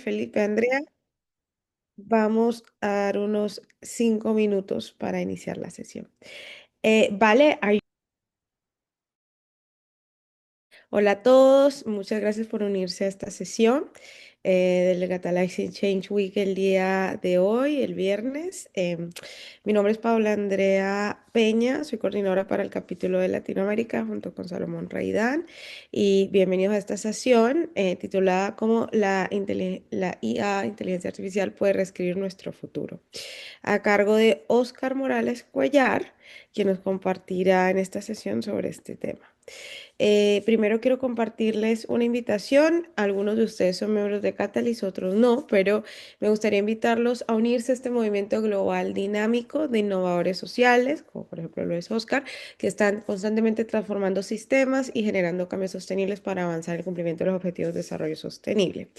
Felipe, Andrea. Vamos a dar unos 5 minutos para iniciar la sesión. Vale, hola a todos, muchas gracias por unirse a esta sesión del Galaxy Change Week el día de hoy, el viernes. Mi nombre es Paula Andrea Peña, soy coordinadora para el capítulo de Latinoamérica junto con Salomón Raidán y bienvenidos a esta sesión titulada como la IA, inteligencia artificial, puede reescribir nuestro futuro, a cargo de Óscar Morales Cuellar, quien nos compartirá en esta sesión sobre este tema. Primero quiero compartirles una invitación. Algunos de ustedes son miembros de Catalyst, otros no, pero me gustaría invitarlos a unirse a este movimiento global dinámico de innovadores sociales, como por ejemplo lo es Oscar, que están constantemente transformando sistemas y generando cambios sostenibles para avanzar en el cumplimiento de los objetivos de desarrollo sostenible.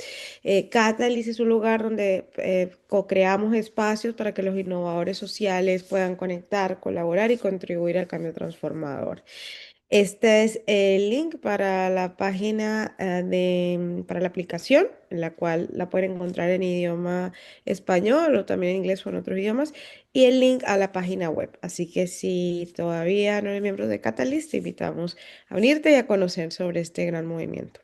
Catalyst es un lugar donde co-creamos espacios para que los innovadores sociales puedan conectar, colaborar y contribuir al cambio transformador. Este es el link para la página para la aplicación, en la cual la pueden encontrar en idioma español o también en inglés o en otros idiomas, y el link a la página web. Así que si todavía no eres miembro de Catalyst, te invitamos a unirte y a conocer sobre este gran movimiento.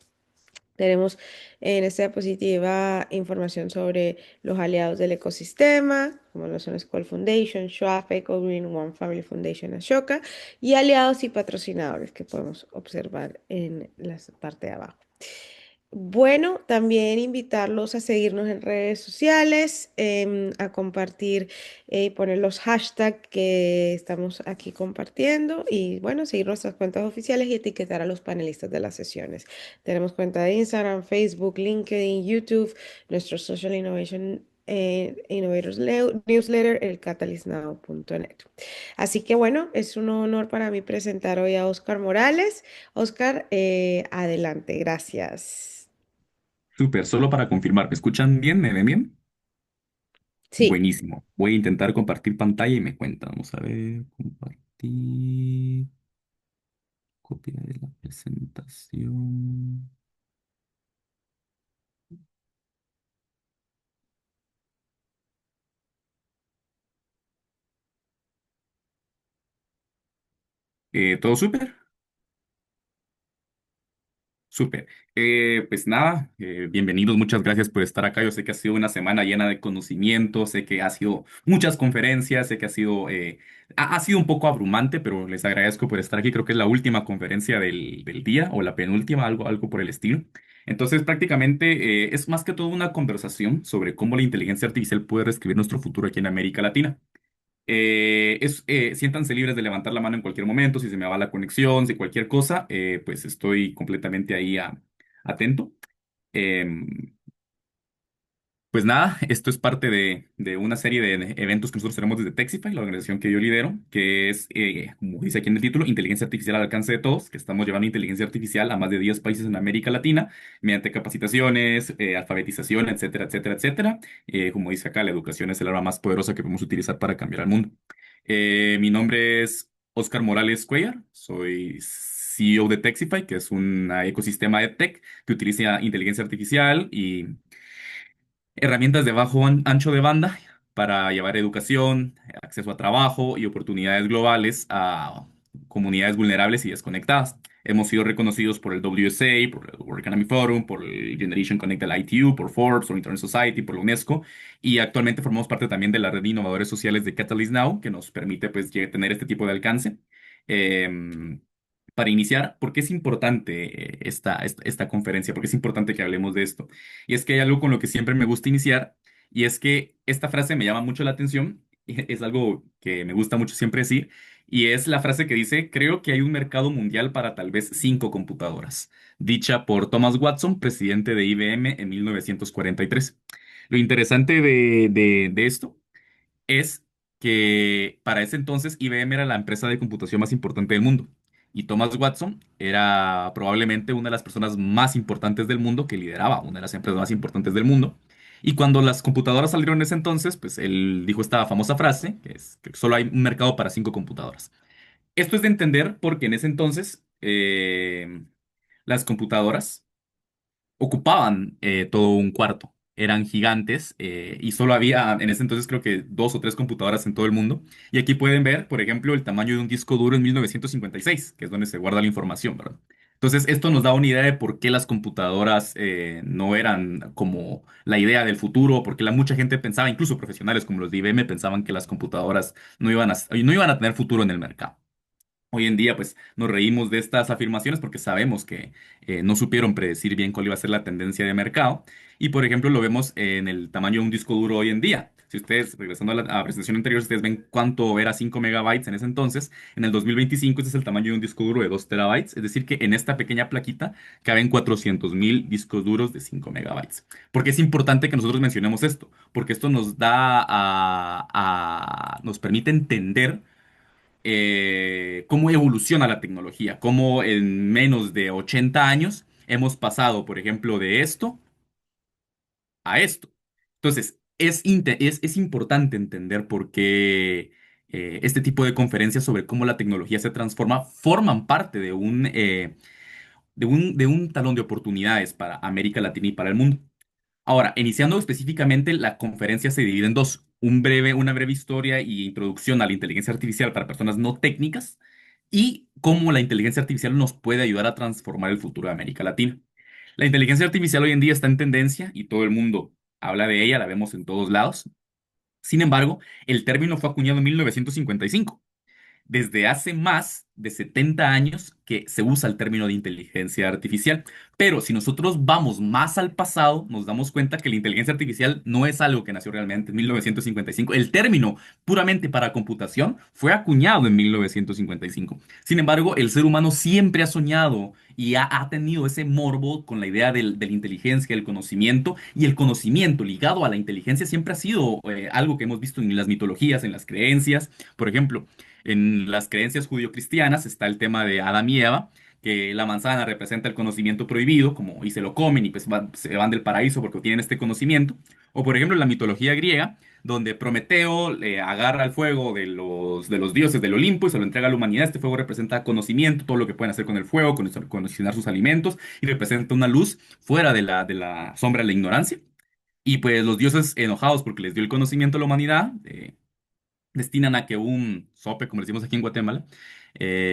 Tenemos en esta diapositiva información sobre los aliados del ecosistema, como lo son School Foundation, Schwab, Eco Green, One Family Foundation, Ashoka, y aliados y patrocinadores que podemos observar en la parte de abajo. Bueno, también invitarlos a seguirnos en redes sociales, a compartir y poner los hashtags que estamos aquí compartiendo y bueno, seguir nuestras cuentas oficiales y etiquetar a los panelistas de las sesiones. Tenemos cuenta de Instagram, Facebook, LinkedIn, YouTube, nuestro Social Innovation Innovators Newsletter, el catalystnow.net. Así que bueno, es un honor para mí presentar hoy a Óscar Morales. Óscar, adelante, gracias. Súper, solo para confirmar, ¿me escuchan bien? ¿Me ven bien? Sí, Buenísimo. Voy a intentar compartir pantalla y me cuentan. Vamos a ver, compartir, copia de la presentación. ¿Todo súper? Súper. Pues nada, bienvenidos, muchas gracias por estar acá. Yo sé que ha sido una semana llena de conocimiento, sé que ha sido muchas conferencias, sé que ha sido un poco abrumante, pero les agradezco por estar aquí. Creo que es la última conferencia del día o la penúltima, algo por el estilo. Entonces, prácticamente es más que todo una conversación sobre cómo la inteligencia artificial puede reescribir nuestro futuro aquí en América Latina. Siéntanse libres de levantar la mano en cualquier momento, si se me va la conexión, si cualquier cosa, pues estoy completamente ahí atento. Em, pues nada, esto es parte de una serie de eventos que nosotros tenemos desde Texify, la organización que yo lidero, que es, como dice aquí en el título, Inteligencia Artificial al alcance de todos, que estamos llevando inteligencia artificial a más de 10 países en América Latina, mediante capacitaciones, alfabetización, etcétera, etcétera, etcétera. Como dice acá, la educación es el arma más poderosa que podemos utilizar para cambiar al mundo. Mi nombre es Oscar Morales Cuellar, soy CEO de Texify, que es un ecosistema de tech que utiliza inteligencia artificial y herramientas de bajo ancho de banda para llevar educación, acceso a trabajo y oportunidades globales a comunidades vulnerables y desconectadas. Hemos sido reconocidos por el WSA, por el World Economic Forum, por el Generation Connect de la ITU, por Forbes, por Internet Society, por la UNESCO, y actualmente formamos parte también de la red de innovadores sociales de Catalyst Now, que nos permite pues tener este tipo de alcance. Em, para iniciar, ¿por qué es importante esta conferencia? ¿Por qué es importante que hablemos de esto? Y es que hay algo con lo que siempre me gusta iniciar, y es que esta frase me llama mucho la atención, y es algo que me gusta mucho siempre decir, y es la frase que dice, creo que hay un mercado mundial para tal vez 5 computadoras, dicha por Thomas Watson, presidente de IBM en 1943. Lo interesante de esto es que para ese entonces IBM era la empresa de computación más importante del mundo. Y Thomas Watson era probablemente una de las personas más importantes del mundo, que lideraba una de las empresas más importantes del mundo. Y cuando las computadoras salieron en ese entonces, pues él dijo esta famosa frase, que es que solo hay un mercado para 5 computadoras. Esto es de entender porque en ese entonces las computadoras ocupaban todo un cuarto. eran gigantes y solo había en ese entonces creo que dos o tres computadoras en todo el mundo. Y aquí pueden ver, por ejemplo, el tamaño de un disco duro en 1956, que es donde se guarda la información, ¿verdad? Entonces, esto nos da una idea de por qué las computadoras no eran como la idea del futuro, porque mucha gente pensaba, incluso profesionales como los de IBM, pensaban que las computadoras no iban a tener futuro en el mercado. Hoy en día, pues, nos reímos de estas afirmaciones porque sabemos que no supieron predecir bien cuál iba a ser la tendencia de mercado. Y, por ejemplo, lo vemos en el tamaño de un disco duro hoy en día. Si ustedes, regresando a la presentación anterior, si ustedes ven cuánto era 5 megabytes en ese entonces, en el 2025 ese es el tamaño de un disco duro de 2 terabytes. Es decir, que en esta pequeña plaquita caben 400.000 discos duros de 5 megabytes. ¿Por qué es importante que nosotros mencionemos esto? Porque esto nos da nos permite entender cómo evoluciona la tecnología, cómo en menos de 80 años hemos pasado, por ejemplo, de esto a esto. Entonces, es importante entender por qué este tipo de conferencias sobre cómo la tecnología se transforma forman parte de un talón de oportunidades para América Latina y para el mundo. Ahora, iniciando específicamente, la conferencia se divide en dos. Una breve historia y introducción a la inteligencia artificial para personas no técnicas y cómo la inteligencia artificial nos puede ayudar a transformar el futuro de América Latina. La inteligencia artificial hoy en día está en tendencia y todo el mundo habla de ella, la vemos en todos lados. Sin embargo, el término fue acuñado en 1955. Desde hace más de 70 años que se usa el término de inteligencia artificial. Pero si nosotros vamos más al pasado, nos damos cuenta que la inteligencia artificial no es algo que nació realmente en 1955. El término puramente para computación fue acuñado en 1955. Sin embargo, el ser humano siempre ha soñado y ha tenido ese morbo con la idea de la inteligencia, el conocimiento, y el conocimiento ligado a la inteligencia siempre ha sido algo que hemos visto en las mitologías, en las creencias. Por ejemplo, en las creencias judio-cristianas está el tema de Adán y Eva, que la manzana representa el conocimiento prohibido, como y se lo comen y pues se van del paraíso porque tienen este conocimiento. O por ejemplo en la mitología griega, donde Prometeo le agarra el fuego de los dioses del Olimpo y se lo entrega a la humanidad. Este fuego representa conocimiento, todo lo que pueden hacer con el fuego, condicionar sus alimentos, y representa una luz fuera de la sombra de la ignorancia. Y pues los dioses enojados porque les dio el conocimiento a la humanidad, destinan a que un sope, como decimos aquí en Guatemala,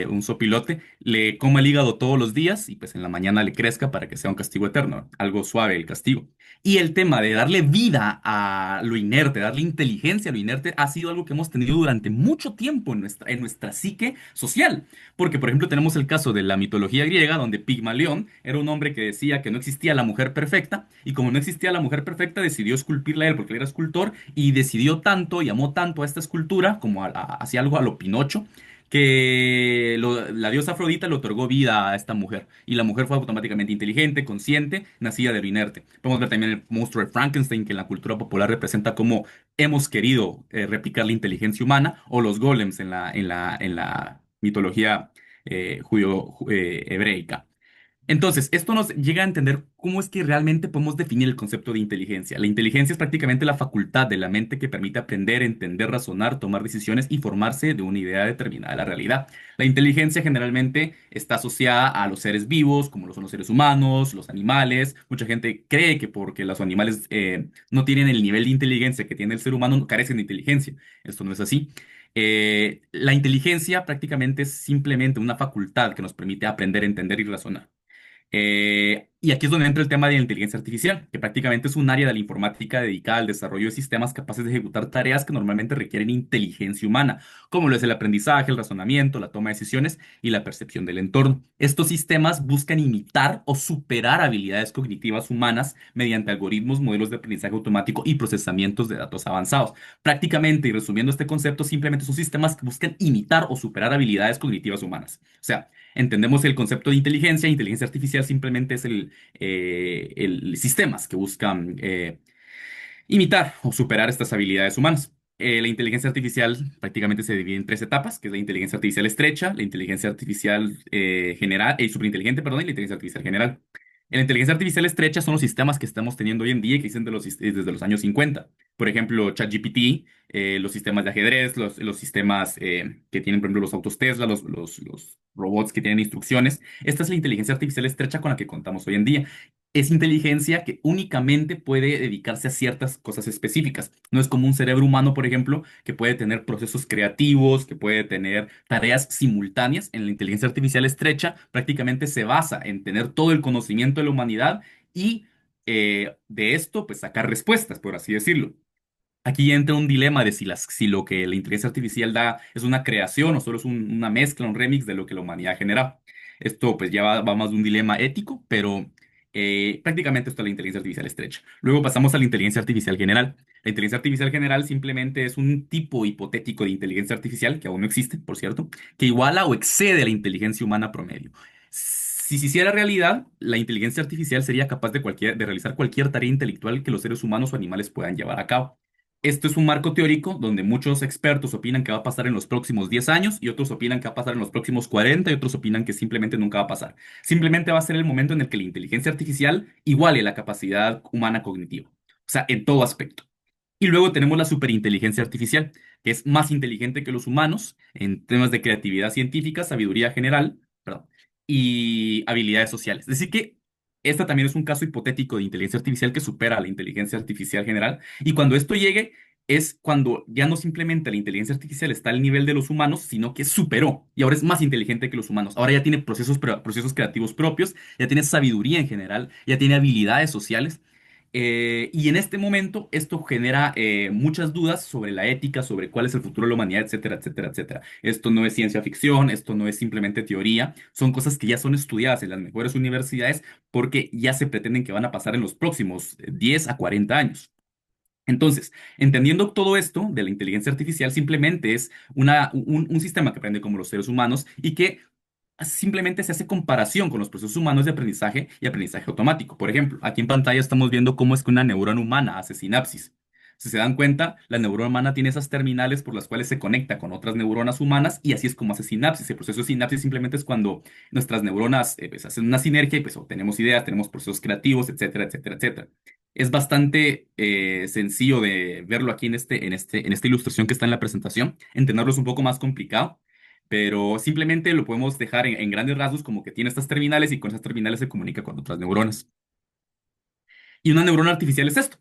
un sopilote, le coma el hígado todos los días y pues en la mañana le crezca para que sea un castigo eterno, algo suave el castigo. Y el tema de darle vida a lo inerte, darle inteligencia a lo inerte, ha sido algo que hemos tenido durante mucho tiempo en nuestra psique social. Porque, por ejemplo, tenemos el caso de la mitología griega, donde Pigmalión era un hombre que decía que no existía la mujer perfecta, y como no existía la mujer perfecta, decidió esculpirla a él porque él era escultor, y decidió tanto y amó tanto a esta escultura, como hacía algo a lo Pinocho, que la diosa Afrodita le otorgó vida a esta mujer. Y la mujer fue automáticamente inteligente, consciente, nacida de lo inerte. Podemos ver también el monstruo de Frankenstein, que en la cultura popular representa cómo hemos querido replicar la inteligencia humana, o los golems en la mitología judío-hebreica. Entonces, esto nos llega a entender cómo es que realmente podemos definir el concepto de inteligencia. La inteligencia es prácticamente la facultad de la mente que permite aprender, entender, razonar, tomar decisiones y formarse de una idea determinada de la realidad. La inteligencia generalmente está asociada a los seres vivos, como lo son los seres humanos, los animales. Mucha gente cree que porque los animales no tienen el nivel de inteligencia que tiene el ser humano, carecen de inteligencia. Esto no es así. La inteligencia prácticamente es simplemente una facultad que nos permite aprender, entender y razonar. Y aquí es donde entra el tema de la inteligencia artificial, que prácticamente es un área de la informática dedicada al desarrollo de sistemas capaces de ejecutar tareas que normalmente requieren inteligencia humana, como lo es el aprendizaje, el razonamiento, la toma de decisiones y la percepción del entorno. Estos sistemas buscan imitar o superar habilidades cognitivas humanas mediante algoritmos, modelos de aprendizaje automático y procesamientos de datos avanzados. Prácticamente, y resumiendo este concepto, simplemente son sistemas que buscan imitar o superar habilidades cognitivas humanas. O sea, entendemos el concepto de inteligencia. Inteligencia artificial simplemente es el sistemas que buscan imitar o superar estas habilidades humanas. La inteligencia artificial prácticamente se divide en tres etapas, que es la inteligencia artificial estrecha, la inteligencia artificial general, superinteligente, perdón, y la inteligencia artificial general. En la inteligencia artificial estrecha son los sistemas que estamos teniendo hoy en día y que existen desde los años 50. Por ejemplo, ChatGPT, los sistemas de ajedrez, los sistemas que tienen, por ejemplo, los autos Tesla, los robots que tienen instrucciones. Esta es la inteligencia artificial estrecha con la que contamos hoy en día. es inteligencia que únicamente puede dedicarse a ciertas cosas específicas. No es como un cerebro humano, por ejemplo, que puede tener procesos creativos, que puede tener tareas simultáneas. En la inteligencia artificial estrecha, prácticamente se basa en tener todo el conocimiento de la humanidad y de esto, pues sacar respuestas, por así decirlo. Aquí entra un dilema de si lo que la inteligencia artificial da es una creación o solo es una mezcla, un remix de lo que la humanidad ha generado. Esto pues ya va más de un dilema ético, pero prácticamente esto es la inteligencia artificial estrecha. Luego pasamos a la inteligencia artificial general. La inteligencia artificial general simplemente es un tipo hipotético de inteligencia artificial, que aún no existe, por cierto, que iguala o excede a la inteligencia humana promedio. Si se hiciera realidad, la inteligencia artificial sería capaz de realizar cualquier tarea intelectual que los seres humanos o animales puedan llevar a cabo. Esto es un marco teórico donde muchos expertos opinan que va a pasar en los próximos 10 años y otros opinan que va a pasar en los próximos 40 y otros opinan que simplemente nunca va a pasar. Simplemente va a ser el momento en el que la inteligencia artificial iguale la capacidad humana cognitiva, o sea, en todo aspecto. Y luego tenemos la superinteligencia artificial, que es más inteligente que los humanos en temas de creatividad científica, sabiduría general, perdón, y habilidades sociales. Es decir que esta también es un caso hipotético de inteligencia artificial que supera a la inteligencia artificial general. Y cuando esto llegue, es cuando ya no simplemente la inteligencia artificial está al nivel de los humanos, sino que superó y ahora es más inteligente que los humanos. Ahora ya tiene procesos creativos propios, ya tiene sabiduría en general, ya tiene habilidades sociales. Y en este momento esto genera muchas dudas sobre la ética, sobre cuál es el futuro de la humanidad, etcétera, etcétera, etcétera. Esto no es ciencia ficción, esto no es simplemente teoría, son cosas que ya son estudiadas en las mejores universidades porque ya se pretenden que van a pasar en los próximos 10 a 40 años. Entonces, entendiendo todo esto de la inteligencia artificial, simplemente es un sistema que aprende como los seres humanos y que simplemente se hace comparación con los procesos humanos de aprendizaje y aprendizaje automático. Por ejemplo, aquí en pantalla estamos viendo cómo es que una neurona humana hace sinapsis. Si se dan cuenta, la neurona humana tiene esas terminales por las cuales se conecta con otras neuronas humanas y así es como hace sinapsis. El proceso de sinapsis simplemente es cuando nuestras neuronas pues, hacen una sinergia y pues obtenemos ideas, tenemos procesos creativos, etcétera, etcétera, etcétera. Es bastante sencillo de verlo aquí en esta ilustración que está en la presentación. Entenderlo es un poco más complicado, pero simplemente lo podemos dejar en grandes rasgos como que tiene estas terminales y con esas terminales se comunica con otras neuronas. Y una neurona artificial es esto.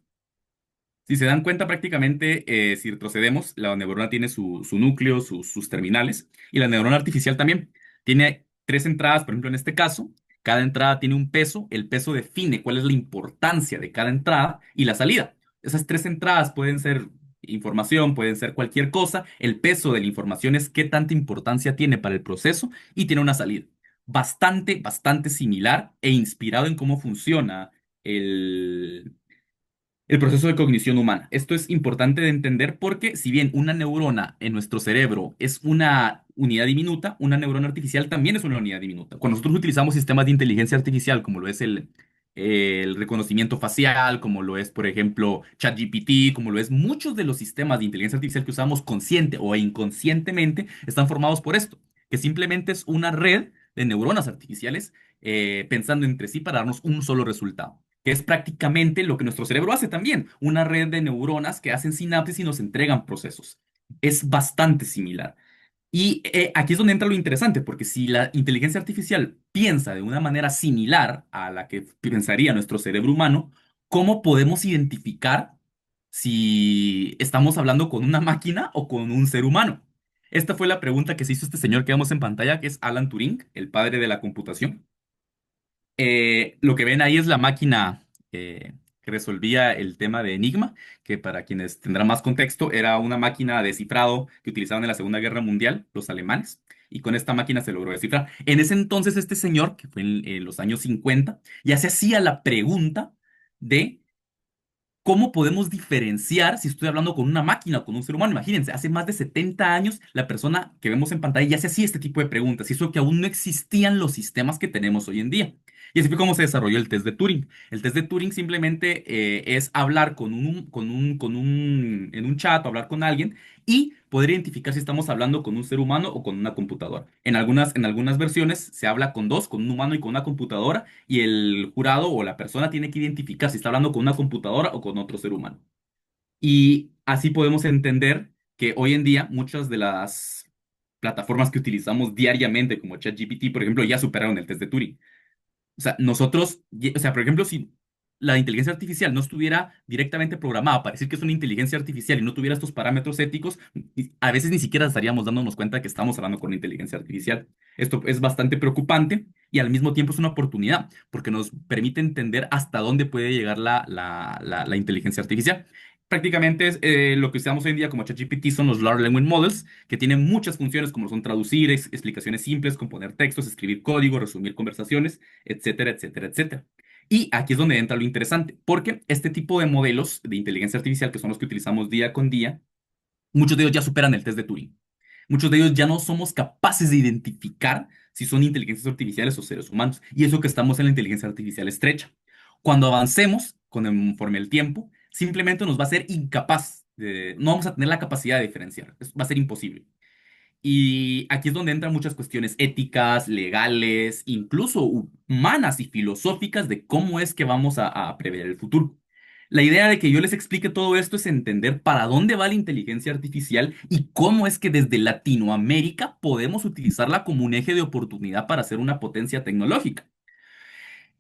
Si se dan cuenta, prácticamente, si retrocedemos, la neurona tiene su núcleo, sus terminales, y la neurona artificial también. Tiene tres entradas, por ejemplo, en este caso, cada entrada tiene un peso, el peso define cuál es la importancia de cada entrada y la salida. Esas tres entradas pueden ser información, pueden ser cualquier cosa, el peso de la información es qué tanta importancia tiene para el proceso y tiene una salida. Bastante, bastante similar e inspirado en cómo funciona el proceso de cognición humana. Esto es importante de entender porque si bien una neurona en nuestro cerebro es una unidad diminuta, una neurona artificial también es una unidad diminuta. Cuando nosotros utilizamos sistemas de inteligencia artificial, como lo es el reconocimiento facial, como lo es, por ejemplo, ChatGPT, como lo es muchos de los sistemas de inteligencia artificial que usamos consciente o inconscientemente, están formados por esto, que simplemente es una red de neuronas artificiales pensando entre sí para darnos un solo resultado, que es prácticamente lo que nuestro cerebro hace también, una red de neuronas que hacen sinapsis y nos entregan procesos. Es bastante similar. Y aquí es donde entra lo interesante, porque si la inteligencia artificial piensa de una manera similar a la que pensaría nuestro cerebro humano, ¿cómo podemos identificar si estamos hablando con una máquina o con un ser humano? Esta fue la pregunta que se hizo este señor que vemos en pantalla, que es Alan Turing, el padre de la computación. Lo que ven ahí es la máquina que resolvía el tema de Enigma, que para quienes tendrán más contexto, era una máquina de cifrado que utilizaban en la Segunda Guerra Mundial los alemanes, y con esta máquina se logró descifrar. En ese entonces, este señor, que fue en los años 50, ya se hacía la pregunta de ¿cómo podemos diferenciar si estoy hablando con una máquina o con un ser humano? Imagínense, hace más de 70 años la persona que vemos en pantalla ya se hacía este tipo de preguntas y eso que aún no existían los sistemas que tenemos hoy en día. Y así fue como se desarrolló el test de Turing. El test de Turing simplemente es hablar en un chat o hablar con alguien y poder identificar si estamos hablando con un ser humano o con una computadora. En algunas versiones se habla con dos, con un humano y con una computadora, y el jurado o la persona tiene que identificar si está hablando con una computadora o con otro ser humano. Y así podemos entender que hoy en día muchas de las plataformas que utilizamos diariamente, como ChatGPT, por ejemplo, ya superaron el test de Turing. O sea, nosotros, o sea, por ejemplo, si la inteligencia artificial no estuviera directamente programada para decir que es una inteligencia artificial y no tuviera estos parámetros éticos, a veces ni siquiera estaríamos dándonos cuenta que estamos hablando con una inteligencia artificial. Esto es bastante preocupante y al mismo tiempo es una oportunidad porque nos permite entender hasta dónde puede llegar la inteligencia artificial. Prácticamente es, lo que usamos hoy en día como ChatGPT son los Large Language Models, que tienen muchas funciones como son traducir, explicaciones simples, componer textos, escribir código, resumir conversaciones, etcétera, etcétera, etcétera. Y aquí es donde entra lo interesante, porque este tipo de modelos de inteligencia artificial, que son los que utilizamos día con día, muchos de ellos ya superan el test de Turing. Muchos de ellos ya no somos capaces de identificar si son inteligencias artificiales o seres humanos. Y eso que estamos en la inteligencia artificial estrecha. Cuando avancemos, conforme el tiempo, simplemente nos va a ser incapaz no vamos a tener la capacidad de diferenciar. Va a ser imposible. Y aquí es donde entran muchas cuestiones éticas, legales, incluso humanas y filosóficas de cómo es que vamos a prever el futuro. La idea de que yo les explique todo esto es entender para dónde va la inteligencia artificial y cómo es que desde Latinoamérica podemos utilizarla como un eje de oportunidad para ser una potencia tecnológica.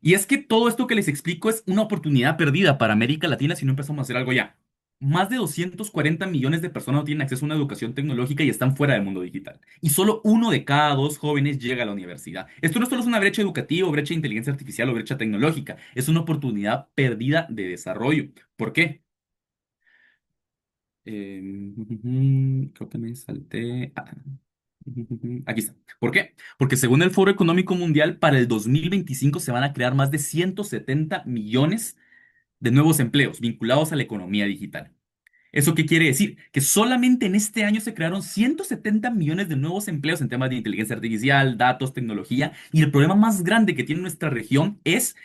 Y es que todo esto que les explico es una oportunidad perdida para América Latina si no empezamos a hacer algo ya. Más de 240 millones de personas no tienen acceso a una educación tecnológica y están fuera del mundo digital. Y solo uno de cada dos jóvenes llega a la universidad. Esto no solo es una brecha educativa, o brecha de inteligencia artificial o brecha tecnológica. Es una oportunidad perdida de desarrollo. ¿Por qué? Creo que me salté. Aquí está. ¿Por qué? Porque según el Foro Económico Mundial, para el 2025 se van a crear más de 170 millones de nuevos empleos vinculados a la economía digital. ¿Eso qué quiere decir? Que solamente en este año se crearon 170 millones de nuevos empleos en temas de inteligencia artificial, datos, tecnología, y el problema más grande que tiene nuestra región es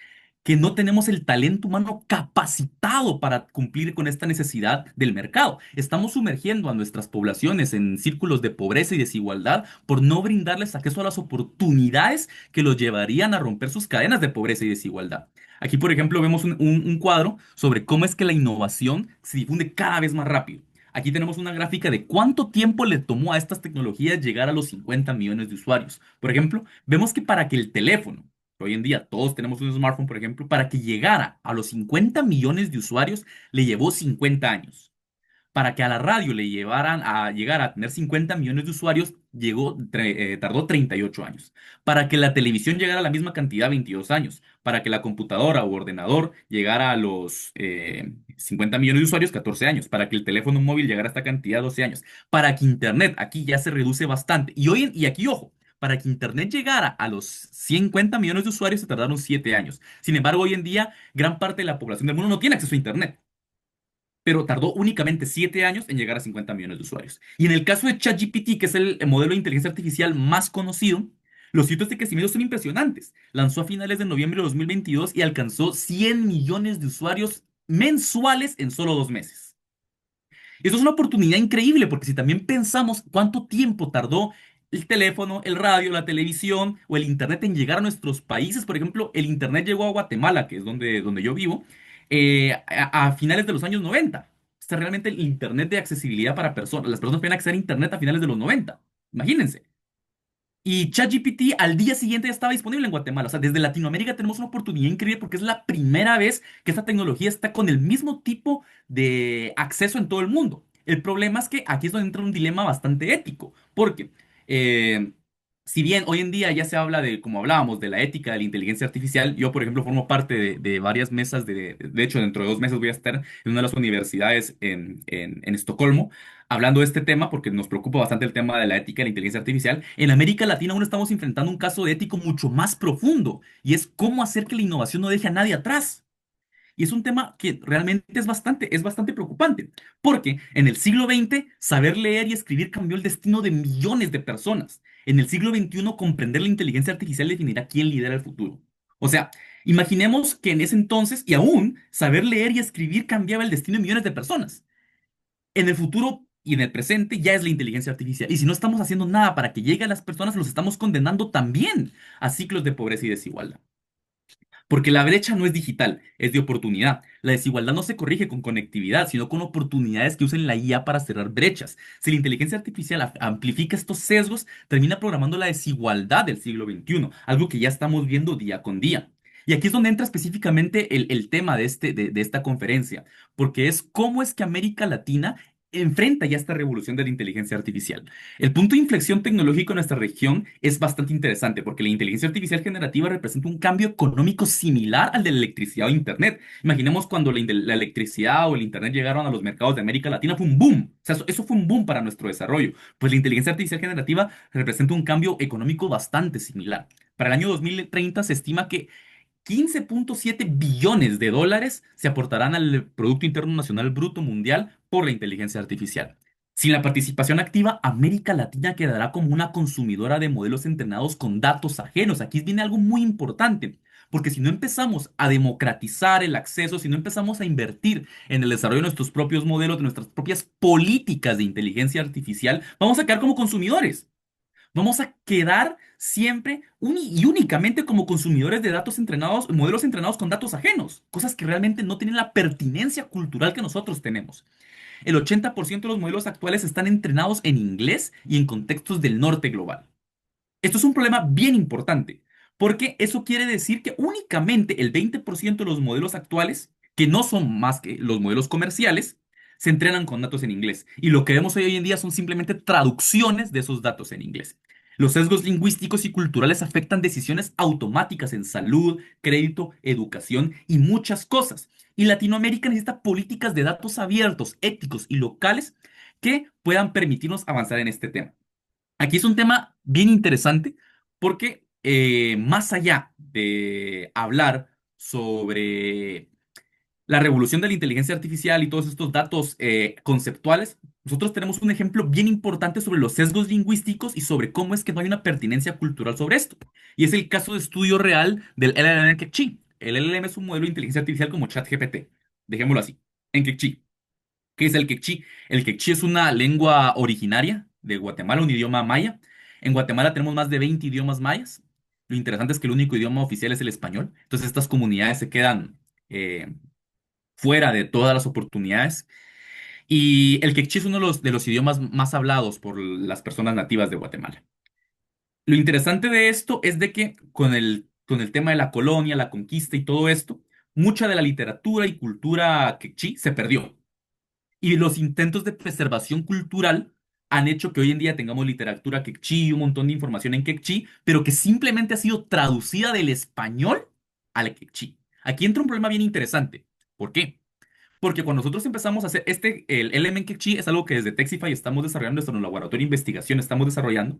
que no tenemos el talento humano capacitado para cumplir con esta necesidad del mercado. Estamos sumergiendo a nuestras poblaciones en círculos de pobreza y desigualdad por no brindarles acceso a las oportunidades que los llevarían a romper sus cadenas de pobreza y desigualdad. Aquí, por ejemplo, vemos un cuadro sobre cómo es que la innovación se difunde cada vez más rápido. Aquí tenemos una gráfica de cuánto tiempo le tomó a estas tecnologías llegar a los 50 millones de usuarios. Por ejemplo, vemos que para que el teléfono, hoy en día todos tenemos un smartphone, por ejemplo, para que llegara a los 50 millones de usuarios le llevó 50 años. Para que a la radio le llevaran a llegar a tener 50 millones de usuarios, tardó 38 años. Para que la televisión llegara a la misma cantidad, 22 años. Para que la computadora o ordenador llegara a los 50 millones de usuarios, 14 años. Para que el teléfono móvil llegara a esta cantidad, 12 años. Para que Internet, aquí ya se reduce bastante. Y aquí, ojo, para que Internet llegara a los 50 millones de usuarios se tardaron 7 años. Sin embargo, hoy en día, gran parte de la población del mundo no tiene acceso a Internet, pero tardó únicamente 7 años en llegar a 50 millones de usuarios. Y en el caso de ChatGPT, que es el modelo de inteligencia artificial más conocido, los hitos de crecimiento son impresionantes. Lanzó a finales de noviembre de 2022 y alcanzó 100 millones de usuarios mensuales en solo 2 meses. Esto es una oportunidad increíble porque si también pensamos cuánto tiempo tardó el teléfono, el radio, la televisión o el internet en llegar a nuestros países, por ejemplo, el internet llegó a Guatemala, que es donde yo vivo, a finales de los años 90. O sea, realmente el internet de accesibilidad para personas, las personas podían acceder a internet a finales de los 90. Imagínense. Y ChatGPT al día siguiente ya estaba disponible en Guatemala. O sea, desde Latinoamérica tenemos una oportunidad increíble porque es la primera vez que esta tecnología está con el mismo tipo de acceso en todo el mundo. El problema es que aquí es donde entra un dilema bastante ético, porque eh, si bien hoy en día ya se habla de, como hablábamos, de la ética de la inteligencia artificial, yo, por ejemplo, formo parte de varias mesas, de hecho, dentro de 2 meses voy a estar en una de las universidades en Estocolmo hablando de este tema porque nos preocupa bastante el tema de la ética de la inteligencia artificial. En América Latina aún estamos enfrentando un caso de ético mucho más profundo y es cómo hacer que la innovación no deje a nadie atrás. Y es un tema que realmente es bastante preocupante, porque en el siglo XX saber leer y escribir cambió el destino de millones de personas. En el siglo XXI comprender la inteligencia artificial definirá quién lidera el futuro. O sea, imaginemos que en ese entonces y aún saber leer y escribir cambiaba el destino de millones de personas. En el futuro y en el presente ya es la inteligencia artificial. Y si no estamos haciendo nada para que llegue a las personas, los estamos condenando también a ciclos de pobreza y desigualdad. Porque la brecha no es digital, es de oportunidad. La desigualdad no se corrige con conectividad, sino con oportunidades que usen la IA para cerrar brechas. Si la inteligencia artificial amplifica estos sesgos, termina programando la desigualdad del siglo XXI, algo que ya estamos viendo día con día. Y aquí es donde entra específicamente el tema de esta conferencia, porque es cómo es que América Latina enfrenta ya esta revolución de la inteligencia artificial. El punto de inflexión tecnológico en nuestra región es bastante interesante, porque la inteligencia artificial generativa representa un cambio económico similar al de la electricidad o Internet. Imaginemos cuando la electricidad o el Internet llegaron a los mercados de América Latina, fue un boom. O sea, eso fue un boom para nuestro desarrollo. Pues la inteligencia artificial generativa representa un cambio económico bastante similar. Para el año 2030 se estima que 15,7 billones de dólares se aportarán al Producto Interno Nacional Bruto Mundial por la inteligencia artificial. Sin la participación activa, América Latina quedará como una consumidora de modelos entrenados con datos ajenos. Aquí viene algo muy importante, porque si no empezamos a democratizar el acceso, si no empezamos a invertir en el desarrollo de nuestros propios modelos, de nuestras propias políticas de inteligencia artificial, vamos a quedar como consumidores. Vamos a quedar siempre y únicamente como consumidores de datos entrenados, modelos entrenados con datos ajenos, cosas que realmente no tienen la pertinencia cultural que nosotros tenemos. El 80% de los modelos actuales están entrenados en inglés y en contextos del norte global. Esto es un problema bien importante, porque eso quiere decir que únicamente el 20% de los modelos actuales, que no son más que los modelos comerciales, se entrenan con datos en inglés. Y lo que vemos hoy en día son simplemente traducciones de esos datos en inglés. Los sesgos lingüísticos y culturales afectan decisiones automáticas en salud, crédito, educación y muchas cosas. Y Latinoamérica necesita políticas de datos abiertos, éticos y locales que puedan permitirnos avanzar en este tema. Aquí es un tema bien interesante porque más allá de hablar sobre la revolución de la inteligencia artificial y todos estos datos conceptuales, nosotros tenemos un ejemplo bien importante sobre los sesgos lingüísticos y sobre cómo es que no hay una pertinencia cultural sobre esto. Y es el caso de estudio real del LLM en Quechí. El LLM es un modelo de inteligencia artificial como ChatGPT, dejémoslo así, en Quechí. ¿Qué es el quechí? El quechí es una lengua originaria de Guatemala, un idioma maya. En Guatemala tenemos más de 20 idiomas mayas. Lo interesante es que el único idioma oficial es el español. Entonces estas comunidades se quedan fuera de todas las oportunidades. Y el quechí es uno de los idiomas más hablados por las personas nativas de Guatemala. Lo interesante de esto es de que con el tema de la colonia, la conquista y todo esto, mucha de la literatura y cultura quechí se perdió. Y los intentos de preservación cultural han hecho que hoy en día tengamos literatura quechí, un montón de información en quechí, pero que simplemente ha sido traducida del español al quechí. Aquí entra un problema bien interesante. ¿Por qué? Porque cuando nosotros empezamos a hacer el Element Quechí es algo que desde Texify estamos desarrollando, nuestro laboratorio de investigación estamos desarrollando,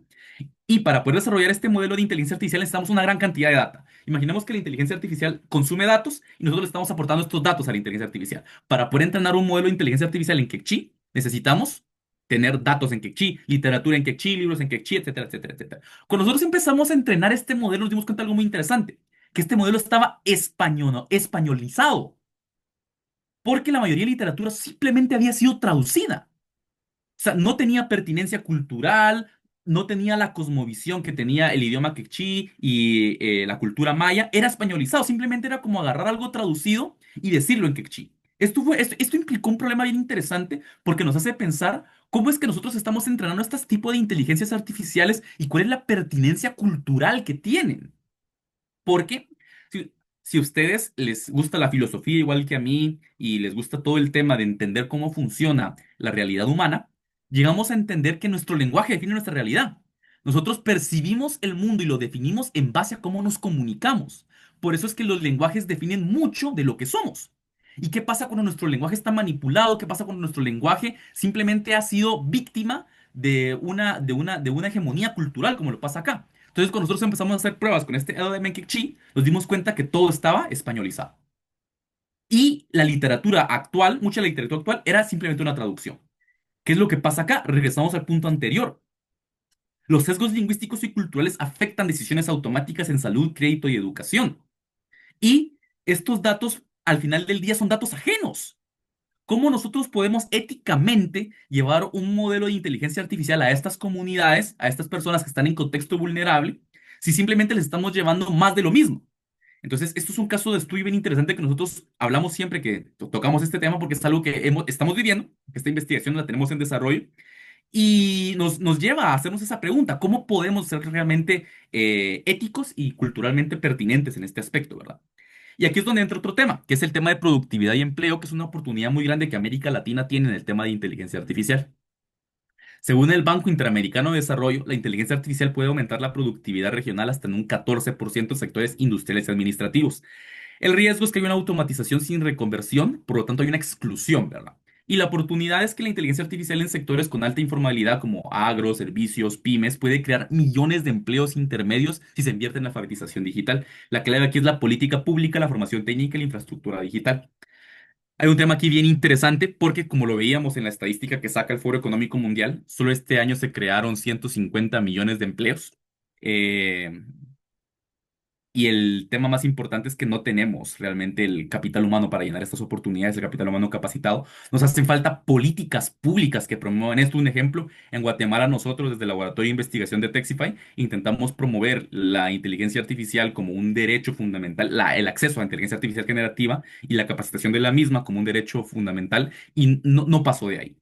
y para poder desarrollar este modelo de inteligencia artificial necesitamos una gran cantidad de data. Imaginemos que la inteligencia artificial consume datos y nosotros le estamos aportando estos datos a la inteligencia artificial. Para poder entrenar un modelo de inteligencia artificial en Quechí, necesitamos tener datos en Quechí, literatura en Quechí, libros en Quechí, etcétera, etcétera, etcétera. Cuando nosotros empezamos a entrenar este modelo, nos dimos cuenta de algo muy interesante, que este modelo estaba españolizado, porque la mayoría de literatura simplemente había sido traducida. O sea, no tenía pertinencia cultural, no tenía la cosmovisión que tenía el idioma quechí y la cultura maya, era españolizado, simplemente era como agarrar algo traducido y decirlo en quechí. Esto implicó un problema bien interesante porque nos hace pensar cómo es que nosotros estamos entrenando este tipo de inteligencias artificiales y cuál es la pertinencia cultural que tienen. Porque si, si a ustedes les gusta la filosofía igual que a mí y les gusta todo el tema de entender cómo funciona la realidad humana, llegamos a entender que nuestro lenguaje define nuestra realidad. Nosotros percibimos el mundo y lo definimos en base a cómo nos comunicamos. Por eso es que los lenguajes definen mucho de lo que somos. ¿Y qué pasa cuando nuestro lenguaje está manipulado? ¿Qué pasa cuando nuestro lenguaje simplemente ha sido víctima de una hegemonía cultural, como lo pasa acá? Entonces, cuando nosotros empezamos a hacer pruebas con este LLM Kikchi, nos dimos cuenta que todo estaba españolizado. Y la literatura actual, mucha de la literatura actual, era simplemente una traducción. ¿Qué es lo que pasa acá? Regresamos al punto anterior. Los sesgos lingüísticos y culturales afectan decisiones automáticas en salud, crédito y educación. Y estos datos, al final del día, son datos ajenos. ¿Cómo nosotros podemos éticamente llevar un modelo de inteligencia artificial a estas comunidades, a estas personas que están en contexto vulnerable, si simplemente les estamos llevando más de lo mismo? Entonces, esto es un caso de estudio bien interesante que nosotros hablamos siempre que tocamos este tema porque es algo que estamos viviendo, que esta investigación la tenemos en desarrollo y nos lleva a hacernos esa pregunta, ¿cómo podemos ser realmente éticos y culturalmente pertinentes en este aspecto, ¿verdad? Y aquí es donde entra otro tema, que es el tema de productividad y empleo, que es una oportunidad muy grande que América Latina tiene en el tema de inteligencia artificial. Según el Banco Interamericano de Desarrollo, la inteligencia artificial puede aumentar la productividad regional hasta en un 14% en sectores industriales y administrativos. El riesgo es que hay una automatización sin reconversión, por lo tanto hay una exclusión, ¿verdad? Y la oportunidad es que la inteligencia artificial en sectores con alta informalidad como agro, servicios, pymes, puede crear millones de empleos intermedios si se invierte en la alfabetización digital. La clave aquí es la política pública, la formación técnica y la infraestructura digital. Hay un tema aquí bien interesante porque, como lo veíamos en la estadística que saca el Foro Económico Mundial, solo este año se crearon 150 millones de empleos. Eh, y el tema más importante es que no tenemos realmente el capital humano para llenar estas oportunidades, el capital humano capacitado. Nos hacen falta políticas públicas que promuevan esto. Un ejemplo, en Guatemala nosotros desde el Laboratorio de Investigación de Texify intentamos promover la inteligencia artificial como un derecho fundamental, el acceso a inteligencia artificial generativa y la capacitación de la misma como un derecho fundamental y no pasó de ahí.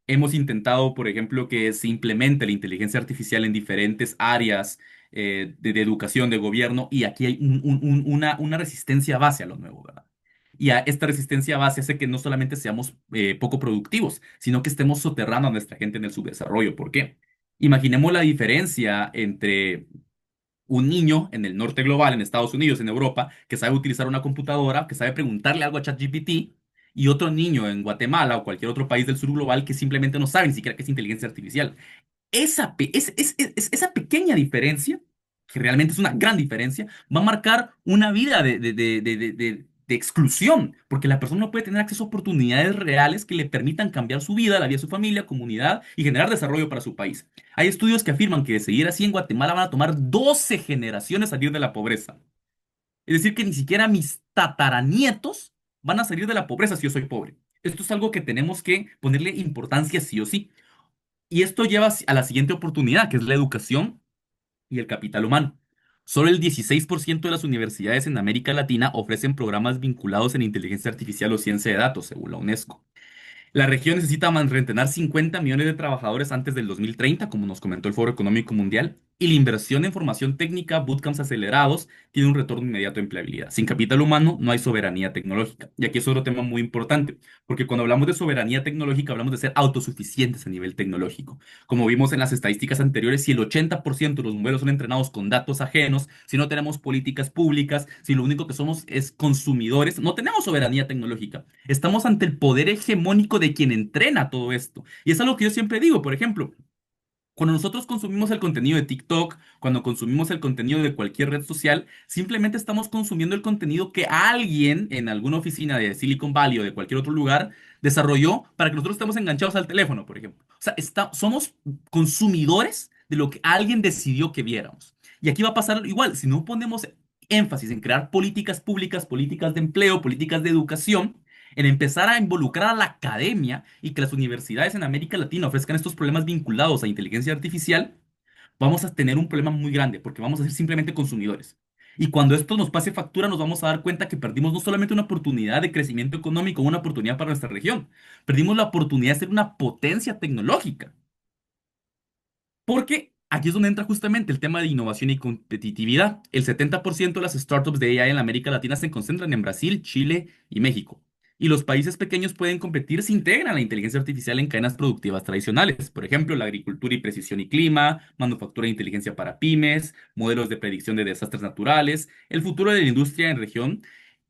Hemos intentado, por ejemplo, que se implemente la inteligencia artificial en diferentes áreas de educación, de gobierno, y aquí hay una resistencia base a lo nuevo, ¿verdad? Y a esta resistencia base hace que no solamente seamos poco productivos, sino que estemos soterrando a nuestra gente en el subdesarrollo. ¿Por qué? Imaginemos la diferencia entre un niño en el norte global, en Estados Unidos, en Europa, que sabe utilizar una computadora, que sabe preguntarle algo a ChatGPT, y otro niño en Guatemala o cualquier otro país del sur global que simplemente no sabe ni siquiera qué es inteligencia artificial. Esa pequeña diferencia, que realmente es una gran diferencia, va a marcar una vida de exclusión, porque la persona no puede tener acceso a oportunidades reales que le permitan cambiar su vida, la vida de su familia, comunidad y generar desarrollo para su país. Hay estudios que afirman que de seguir así en Guatemala van a tomar 12 generaciones salir de la pobreza. Es decir, que ni siquiera mis tataranietos van a salir de la pobreza si yo soy pobre. Esto es algo que tenemos que ponerle importancia sí o sí. Y esto lleva a la siguiente oportunidad, que es la educación y el capital humano. Solo el 16% de las universidades en América Latina ofrecen programas vinculados en inteligencia artificial o ciencia de datos, según la UNESCO. La región necesita mantener 50 millones de trabajadores antes del 2030, como nos comentó el Foro Económico Mundial, y la inversión en formación técnica, bootcamps acelerados, tiene un retorno inmediato de empleabilidad. Sin capital humano no hay soberanía tecnológica. Y aquí es otro tema muy importante, porque cuando hablamos de soberanía tecnológica hablamos de ser autosuficientes a nivel tecnológico. Como vimos en las estadísticas anteriores, si el 80% de los modelos son entrenados con datos ajenos, si no tenemos políticas públicas, si lo único que somos es consumidores, no tenemos soberanía tecnológica. Estamos ante el poder hegemónico de quien entrena todo esto. Y es algo que yo siempre digo, por ejemplo, cuando nosotros consumimos el contenido de TikTok, cuando consumimos el contenido de cualquier red social, simplemente estamos consumiendo el contenido que alguien en alguna oficina de Silicon Valley o de cualquier otro lugar desarrolló para que nosotros estemos enganchados al teléfono, por ejemplo. O sea, somos consumidores de lo que alguien decidió que viéramos. Y aquí va a pasar igual, si no ponemos énfasis en crear políticas públicas, políticas de empleo, políticas de educación, en empezar a involucrar a la academia y que las universidades en América Latina ofrezcan estos problemas vinculados a inteligencia artificial, vamos a tener un problema muy grande porque vamos a ser simplemente consumidores. Y cuando esto nos pase factura, nos vamos a dar cuenta que perdimos no solamente una oportunidad de crecimiento económico, una oportunidad para nuestra región, perdimos la oportunidad de ser una potencia tecnológica. Porque aquí es donde entra justamente el tema de innovación y competitividad. El 70% de las startups de AI en América Latina se concentran en Brasil, Chile y México. Y los países pequeños pueden competir si integran la inteligencia artificial en cadenas productivas tradicionales. Por ejemplo, la agricultura y precisión y clima, manufactura e inteligencia para pymes, modelos de predicción de desastres naturales. El futuro de la industria en región,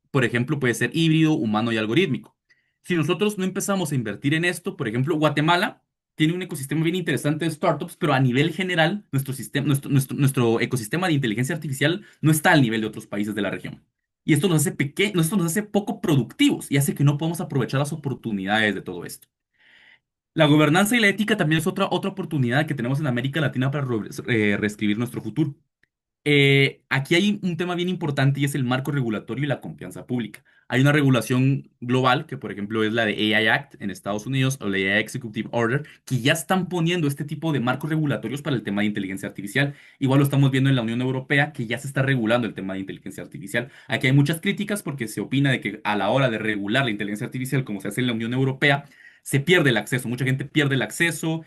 por ejemplo, puede ser híbrido, humano y algorítmico. Si nosotros no empezamos a invertir en esto, por ejemplo, Guatemala tiene un ecosistema bien interesante de startups, pero a nivel general, nuestro sistema, nuestro ecosistema de inteligencia artificial no está al nivel de otros países de la región. Y esto nos hace esto nos hace poco productivos y hace que no podamos aprovechar las oportunidades de todo esto. La gobernanza y la ética también es otra oportunidad que tenemos en América Latina para reescribir nuestro futuro. Aquí hay un tema bien importante y es el marco regulatorio y la confianza pública. Hay una regulación global, que por ejemplo es la de AI Act en Estados Unidos o la AI Executive Order, que ya están poniendo este tipo de marcos regulatorios para el tema de inteligencia artificial. Igual lo estamos viendo en la Unión Europea, que ya se está regulando el tema de inteligencia artificial. Aquí hay muchas críticas porque se opina de que a la hora de regular la inteligencia artificial, como se hace en la Unión Europea, se pierde el acceso, mucha gente pierde el acceso,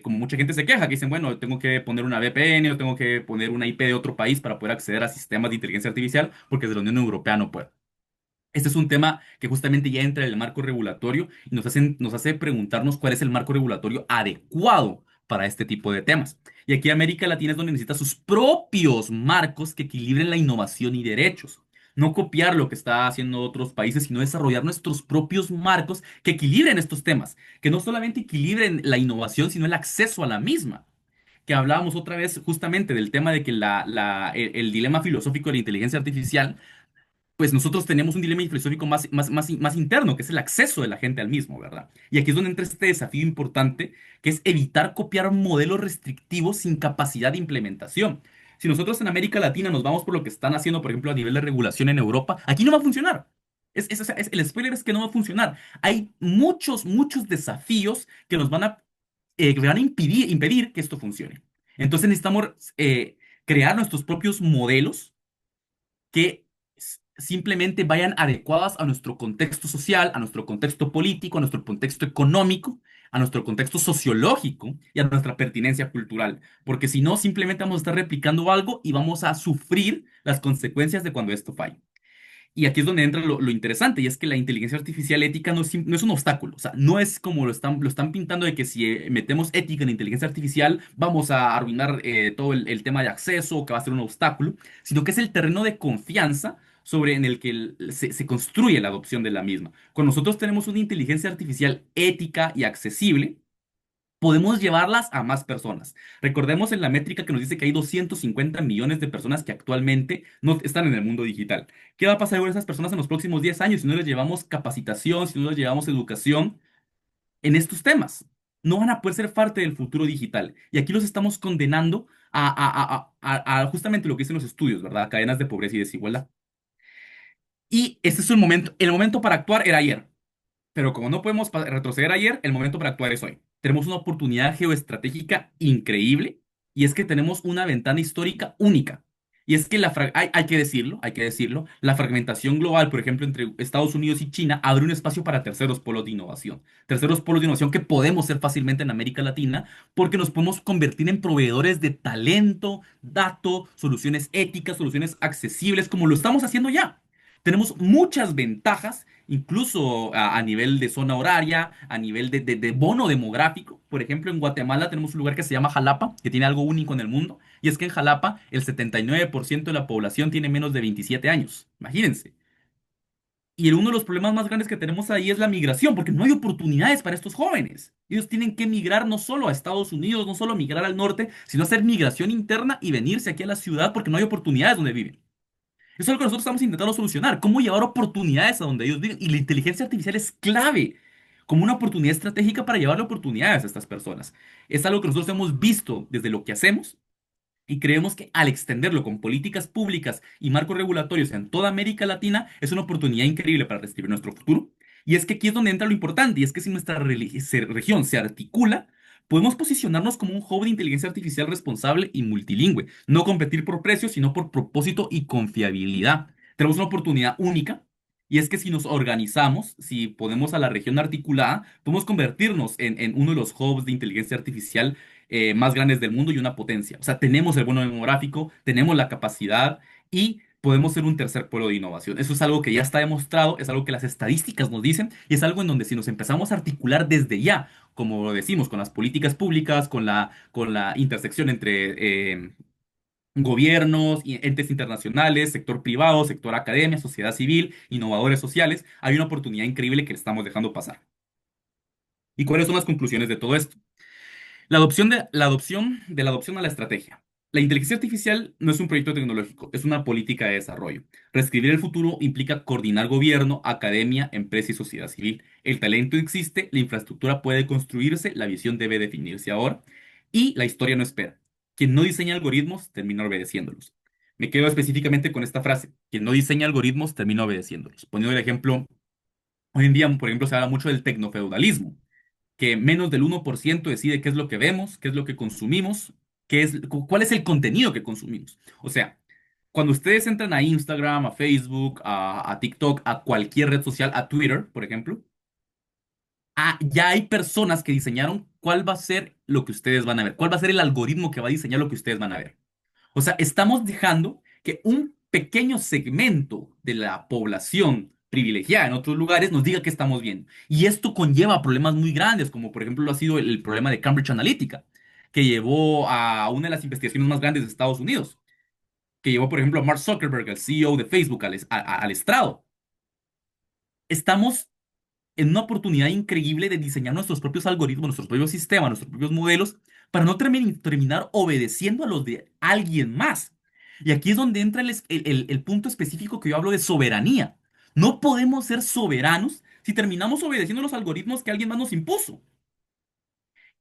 como mucha gente se queja, que dicen, bueno, tengo que poner una VPN o tengo que poner una IP de otro país para poder acceder a sistemas de inteligencia artificial porque desde la Unión Europea no puedo. Este es un tema que justamente ya entra en el marco regulatorio y nos hace preguntarnos cuál es el marco regulatorio adecuado para este tipo de temas. Y aquí América Latina es donde necesita sus propios marcos que equilibren la innovación y derechos. No copiar lo que está haciendo otros países, sino desarrollar nuestros propios marcos que equilibren estos temas, que no solamente equilibren la innovación, sino el acceso a la misma. Que hablábamos otra vez justamente del tema de que el dilema filosófico de la inteligencia artificial, pues nosotros tenemos un dilema filosófico más interno, que es el acceso de la gente al mismo, ¿verdad? Y aquí es donde entra este desafío importante, que es evitar copiar modelos restrictivos sin capacidad de implementación. Si nosotros en América Latina nos vamos por lo que están haciendo, por ejemplo, a nivel de regulación en Europa, aquí no va a funcionar. O sea, el spoiler es que no va a funcionar. Hay muchos desafíos que van a impedir que esto funcione. Entonces necesitamos crear nuestros propios modelos que simplemente vayan adecuadas a nuestro contexto social, a nuestro contexto político, a nuestro contexto económico, a nuestro contexto sociológico y a nuestra pertinencia cultural. Porque si no, simplemente vamos a estar replicando algo y vamos a sufrir las consecuencias de cuando esto falle. Y aquí es donde entra lo interesante, y es que la inteligencia artificial ética no es un obstáculo. O sea, no es como lo están pintando de que si metemos ética en inteligencia artificial vamos a arruinar todo el tema de acceso, que va a ser un obstáculo, sino que es el terreno de confianza sobre en el que se construye la adopción de la misma. Cuando nosotros tenemos una inteligencia artificial ética y accesible, podemos llevarlas a más personas. Recordemos en la métrica que nos dice que hay 250 millones de personas que actualmente no están en el mundo digital. ¿Qué va a pasar con esas personas en los próximos 10 años si no les llevamos capacitación, si no les llevamos educación en estos temas? No van a poder ser parte del futuro digital. Y aquí los estamos condenando a justamente lo que dicen los estudios, ¿verdad? Cadenas de pobreza y desigualdad. Y este es el momento para actuar era ayer. Pero como no podemos retroceder ayer, el momento para actuar es hoy. Tenemos una oportunidad geoestratégica increíble y es que tenemos una ventana histórica única. Y es que hay que decirlo, la fragmentación global, por ejemplo, entre Estados Unidos y China, abre un espacio para terceros polos de innovación. Terceros polos de innovación que podemos ser fácilmente en América Latina porque nos podemos convertir en proveedores de talento, dato, soluciones éticas, soluciones accesibles, como lo estamos haciendo ya. Tenemos muchas ventajas incluso a nivel de zona horaria, a nivel de bono demográfico. Por ejemplo, en Guatemala tenemos un lugar que se llama Jalapa, que tiene algo único en el mundo, y es que en Jalapa el 79% de la población tiene menos de 27 años. Imagínense. Y uno de los problemas más grandes que tenemos ahí es la migración, porque no hay oportunidades para estos jóvenes. Ellos tienen que migrar no solo a Estados Unidos, no solo migrar al norte, sino hacer migración interna y venirse aquí a la ciudad porque no hay oportunidades donde viven. Eso es algo que nosotros estamos intentando solucionar. ¿Cómo llevar oportunidades a donde ellos viven? Y la inteligencia artificial es clave como una oportunidad estratégica para llevarle oportunidades a estas personas. Es algo que nosotros hemos visto desde lo que hacemos y creemos que al extenderlo con políticas públicas y marcos regulatorios en toda América Latina es una oportunidad increíble para reescribir nuestro futuro. Y es que aquí es donde entra lo importante, y es que si nuestra región se articula, podemos posicionarnos como un hub de inteligencia artificial responsable y multilingüe, no competir por precio, sino por propósito y confiabilidad. Tenemos una oportunidad única. Y es que si nos organizamos, si ponemos a la región articulada, podemos convertirnos en uno de los hubs de inteligencia artificial más grandes del mundo y una potencia. O sea, tenemos el bono demográfico, tenemos la capacidad y podemos ser un tercer polo de innovación. Eso es algo que ya está demostrado, es algo que las estadísticas nos dicen y es algo en donde si nos empezamos a articular desde ya, como lo decimos, con las políticas públicas, con la intersección entre gobiernos, entes internacionales, sector privado, sector academia, sociedad civil, innovadores sociales, hay una oportunidad increíble que le estamos dejando pasar. ¿Y cuáles son las conclusiones de todo esto? La adopción a la estrategia. La inteligencia artificial no es un proyecto tecnológico, es una política de desarrollo. Reescribir el futuro implica coordinar gobierno, academia, empresa y sociedad civil. El talento existe, la infraestructura puede construirse, la visión debe definirse ahora y la historia no espera. Quien no diseña algoritmos termina obedeciéndolos. Me quedo específicamente con esta frase. Quien no diseña algoritmos termina obedeciéndolos. Poniendo el ejemplo, hoy en día, por ejemplo, se habla mucho del tecnofeudalismo que menos del 1% decide qué es lo que vemos, qué es lo que consumimos, cuál es el contenido que consumimos. O sea, cuando ustedes entran a Instagram, a Facebook, a TikTok, a cualquier red social, a Twitter, por ejemplo, ya hay personas que diseñaron cuál va a ser lo que ustedes van a ver, cuál va a ser el algoritmo que va a diseñar lo que ustedes van a ver. O sea, estamos dejando que un pequeño segmento de la población privilegiada en otros lugares nos diga qué estamos viendo. Y esto conlleva problemas muy grandes, como por ejemplo lo ha sido el problema de Cambridge Analytica, que llevó a una de las investigaciones más grandes de Estados Unidos, que llevó por ejemplo a Mark Zuckerberg, el CEO de Facebook, al estrado. Estamos en una oportunidad increíble de diseñar nuestros propios algoritmos, nuestros propios sistemas, nuestros propios modelos, para no terminar obedeciendo a los de alguien más. Y aquí es donde entra el punto específico que yo hablo de soberanía. No podemos ser soberanos si terminamos obedeciendo los algoritmos que alguien más nos impuso.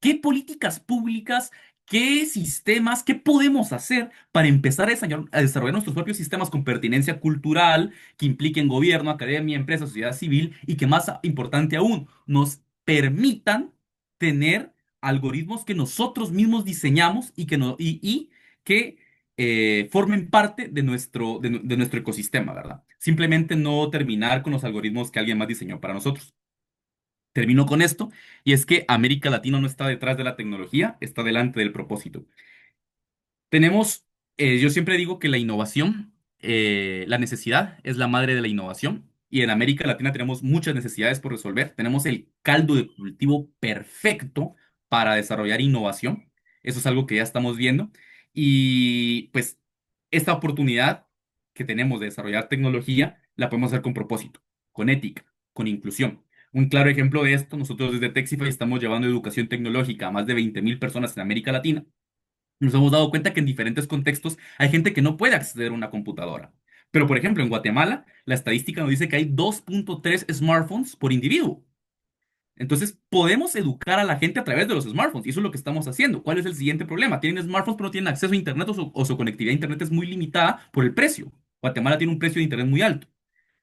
¿Qué políticas públicas, qué sistemas, qué podemos hacer para empezar a desarrollar nuestros propios sistemas con pertinencia cultural, que impliquen gobierno, academia, empresa, sociedad civil y que más importante aún, nos permitan tener algoritmos que nosotros mismos diseñamos y que, no, y que formen parte de nuestro ecosistema, ¿verdad? Simplemente no terminar con los algoritmos que alguien más diseñó para nosotros. Termino con esto, y es que América Latina no está detrás de la tecnología, está delante del propósito. Tenemos, yo siempre digo que la innovación, la necesidad es la madre de la innovación, y en América Latina tenemos muchas necesidades por resolver. Tenemos el caldo de cultivo perfecto para desarrollar innovación. Eso es algo que ya estamos viendo. Y pues esta oportunidad que tenemos de desarrollar tecnología la podemos hacer con propósito, con ética, con inclusión. Un claro ejemplo de esto, nosotros desde Texify estamos llevando educación tecnológica a más de 20.000 personas en América Latina. Nos hemos dado cuenta que en diferentes contextos hay gente que no puede acceder a una computadora. Pero, por ejemplo, en Guatemala, la estadística nos dice que hay 2.3 smartphones por individuo. Entonces, podemos educar a la gente a través de los smartphones, y eso es lo que estamos haciendo. ¿Cuál es el siguiente problema? Tienen smartphones, pero no tienen acceso a Internet, o su conectividad a Internet es muy limitada por el precio. Guatemala tiene un precio de Internet muy alto.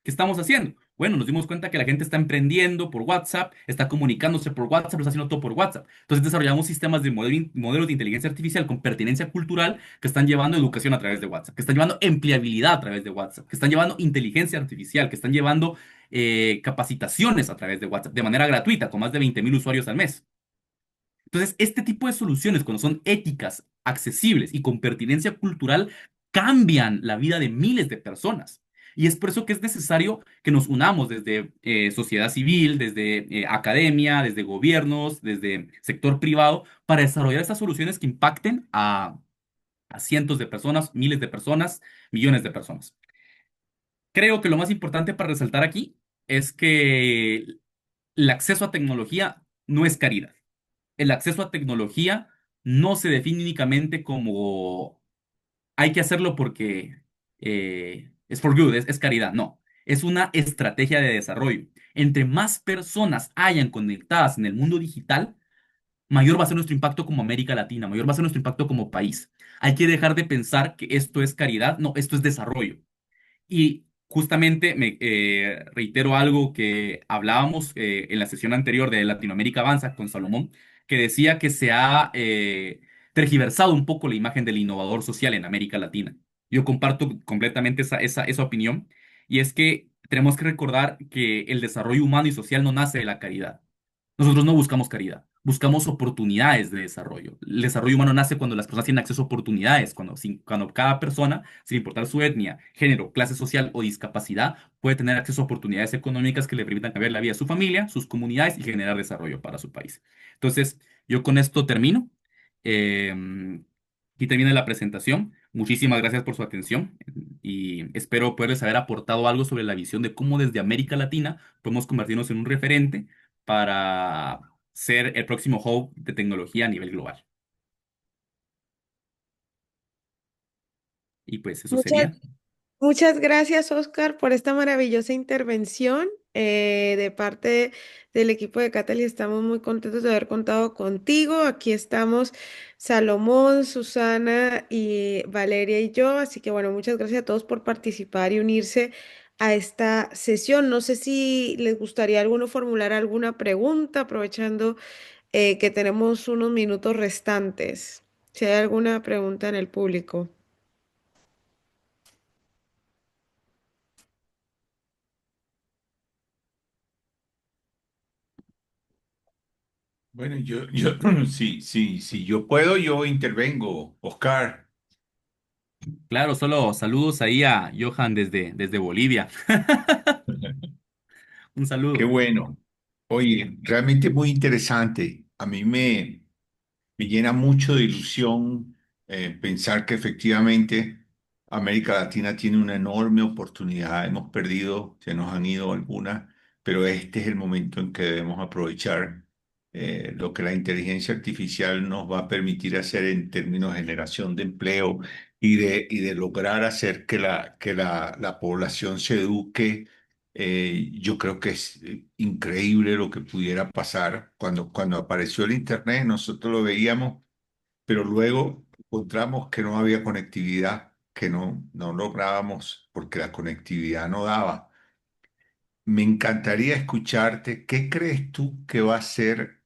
¿Qué estamos haciendo? Bueno, nos dimos cuenta que la gente está emprendiendo por WhatsApp, está comunicándose por WhatsApp, lo está haciendo todo por WhatsApp. Entonces desarrollamos sistemas de modelos de inteligencia artificial con pertinencia cultural que están llevando educación a través de WhatsApp, que están llevando empleabilidad a través de WhatsApp, que están llevando inteligencia artificial, que están llevando capacitaciones a través de WhatsApp de manera gratuita, con más de 20.000 usuarios al mes. Entonces, este tipo de soluciones, cuando son éticas, accesibles y con pertinencia cultural, cambian la vida de miles de personas. Y es por eso que es necesario que nos unamos desde sociedad civil, desde academia, desde gobiernos, desde sector privado, para desarrollar estas soluciones que impacten a cientos de personas, miles de personas, millones de personas. Creo que lo más importante para resaltar aquí es que el acceso a tecnología no es caridad. El acceso a tecnología no se define únicamente como hay que hacerlo porque es for good, es caridad. No, es una estrategia de desarrollo. Entre más personas hayan conectadas en el mundo digital, mayor va a ser nuestro impacto como América Latina, mayor va a ser nuestro impacto como país. Hay que dejar de pensar que esto es caridad, no, esto es desarrollo. Y justamente me reitero algo que hablábamos en la sesión anterior de Latinoamérica Avanza con Salomón, que decía que se ha tergiversado un poco la imagen del innovador social en América Latina. Yo comparto completamente esa opinión, y es que tenemos que recordar que el desarrollo humano y social no nace de la caridad. Nosotros no buscamos caridad, buscamos oportunidades de desarrollo. El desarrollo humano nace cuando las personas tienen acceso a oportunidades, cuando cada persona, sin importar su etnia, género, clase social o discapacidad, puede tener acceso a oportunidades económicas que le permitan cambiar la vida de su familia, sus comunidades y generar desarrollo para su país. Entonces, yo con esto termino. Aquí termina la presentación. Muchísimas gracias por su atención, y espero poderles haber aportado algo sobre la visión de cómo desde América Latina podemos convertirnos en un referente para ser el próximo hub de tecnología a nivel global. Y pues eso Muchas sería. Muchas gracias, Oscar, por esta maravillosa intervención de parte del equipo de Cataly. Estamos muy contentos de haber contado contigo. Aquí estamos Salomón, Susana y Valeria y yo. Así que bueno, muchas gracias a todos por participar y unirse a esta sesión. No sé si les gustaría a alguno formular alguna pregunta, aprovechando que tenemos unos minutos restantes. Si hay alguna pregunta en el público. Bueno, si yo puedo, yo intervengo, Oscar. Claro, solo saludos ahí a Johan desde Bolivia. Un Qué saludo. bueno. Oye, realmente muy interesante. Me llena mucho de ilusión pensar que efectivamente América Latina tiene una enorme oportunidad. Hemos perdido, se nos han ido algunas, pero este es el momento en que debemos aprovechar lo que la inteligencia artificial nos va a permitir hacer en términos de generación de empleo y de lograr hacer que la población se eduque. Yo creo que es increíble lo que pudiera pasar cuando apareció el Internet. Nosotros lo veíamos, pero luego encontramos que no había conectividad, que no lográbamos porque la conectividad no daba. Me encantaría escucharte. ¿Qué crees tú que va a ser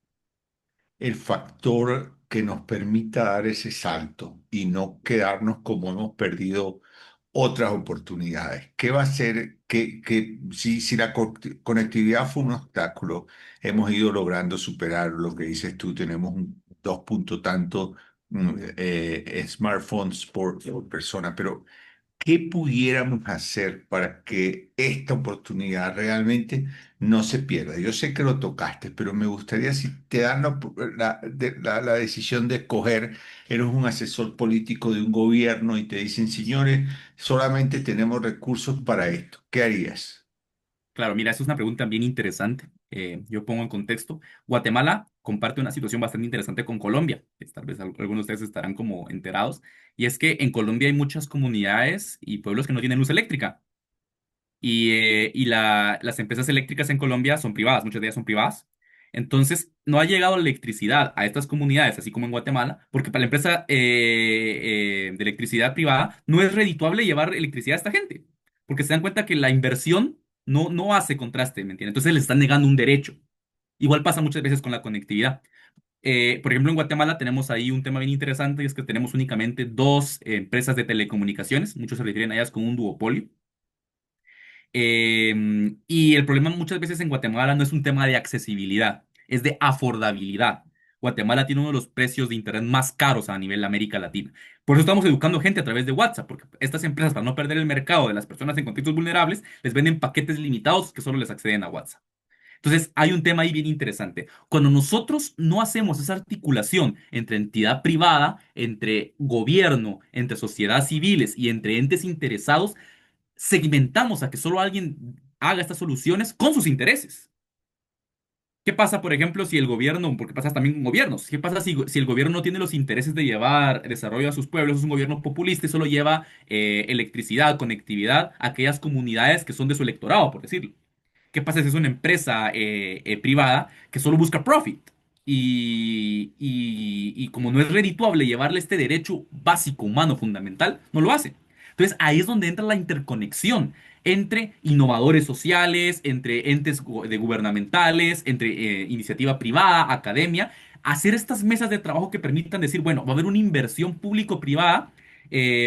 el factor que nos permita dar ese salto y no quedarnos como hemos perdido otras oportunidades? ¿Qué va a ser si la conectividad fue un obstáculo, hemos ido logrando superar lo que dices tú? Tenemos un 2 punto tanto smartphones por persona, pero ¿qué pudiéramos hacer para que esta oportunidad realmente no se pierda? Yo sé que lo tocaste, pero me gustaría si te dan la decisión de escoger, eres un asesor político de un gobierno y te dicen, señores, solamente tenemos recursos para esto. ¿Qué harías? Claro, mira, eso es una pregunta bien interesante. Yo pongo en contexto. Guatemala comparte una situación bastante interesante con Colombia. Tal vez algunos de ustedes estarán como enterados. Y es que en Colombia hay muchas comunidades y pueblos que no tienen luz eléctrica. Las empresas eléctricas en Colombia son privadas, muchas de ellas son privadas. Entonces, no ha llegado la electricidad a estas comunidades, así como en Guatemala, porque para la empresa de electricidad privada no es redituable llevar electricidad a esta gente, porque se dan cuenta que la inversión no hace contraste, ¿me entiendes? Entonces les están negando un derecho. Igual pasa muchas veces con la conectividad. Por ejemplo, en Guatemala tenemos ahí un tema bien interesante, y es que tenemos únicamente dos empresas de telecomunicaciones, muchos se refieren a ellas como un duopolio. Y el problema muchas veces en Guatemala no es un tema de accesibilidad, es de afordabilidad. Guatemala tiene uno de los precios de Internet más caros a nivel de América Latina. Por eso estamos educando gente a través de WhatsApp, porque estas empresas, para no perder el mercado de las personas en contextos vulnerables, les venden paquetes limitados que solo les acceden a WhatsApp. Entonces, hay un tema ahí bien interesante. Cuando nosotros no hacemos esa articulación entre entidad privada, entre gobierno, entre sociedades civiles y entre entes interesados, segmentamos a que solo alguien haga estas soluciones con sus intereses. ¿Qué pasa, por ejemplo, si el gobierno, porque pasa también con gobiernos, qué pasa si el gobierno no tiene los intereses de llevar desarrollo a sus pueblos, es un gobierno populista y solo lleva electricidad, conectividad a aquellas comunidades que son de su electorado, por decirlo? ¿Qué pasa si es una empresa privada que solo busca profit? Y como no es redituable llevarle este derecho básico, humano, fundamental, no lo hace. Entonces ahí es donde entra la interconexión entre innovadores sociales, entre entes gubernamentales, entre iniciativa privada, academia, hacer estas mesas de trabajo que permitan decir, bueno, va a haber una inversión público-privada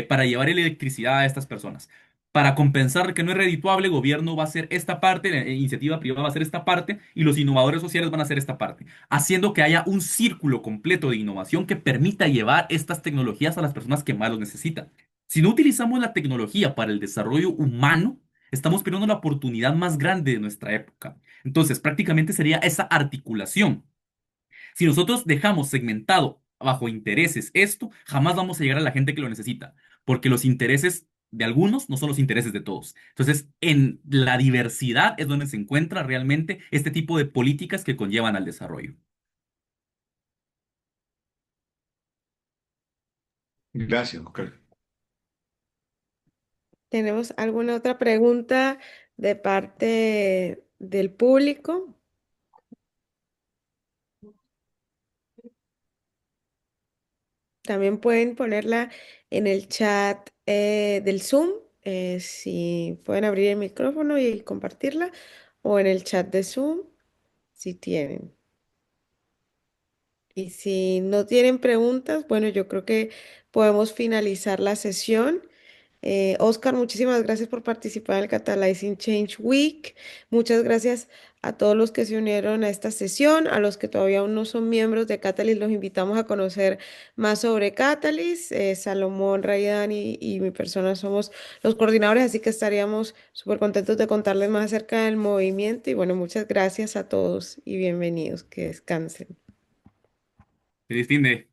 para llevar electricidad a estas personas. Para compensar que no es redituable, el gobierno va a hacer esta parte, la iniciativa privada va a hacer esta parte y los innovadores sociales van a hacer esta parte, haciendo que haya un círculo completo de innovación que permita llevar estas tecnologías a las personas que más lo necesitan. Si no utilizamos la tecnología para el desarrollo humano, estamos perdiendo la oportunidad más grande de nuestra época. Entonces, prácticamente sería esa articulación. Si nosotros dejamos segmentado bajo intereses esto, jamás vamos a llegar a la gente que lo necesita, porque los intereses de algunos no son los intereses de todos. Entonces, en la diversidad es donde se encuentra realmente este tipo de políticas que conllevan al desarrollo. Gracias, Oscar. ¿Tenemos alguna otra pregunta de parte del público? También pueden ponerla en el chat del Zoom, si pueden abrir el micrófono y compartirla, o en el chat de Zoom, si tienen. Y si no tienen preguntas, bueno, yo creo que podemos finalizar la sesión. Oscar, muchísimas gracias por participar en el Catalyzing Change Week. Muchas gracias a todos los que se unieron a esta sesión, a los que todavía aún no son miembros de Catalyst, los invitamos a conocer más sobre Catalyst. Salomón, Raidan y mi persona somos los coordinadores, así que estaríamos súper contentos de contarles más acerca del movimiento. Y bueno, muchas gracias a todos y bienvenidos. Que descansen. Se distingue.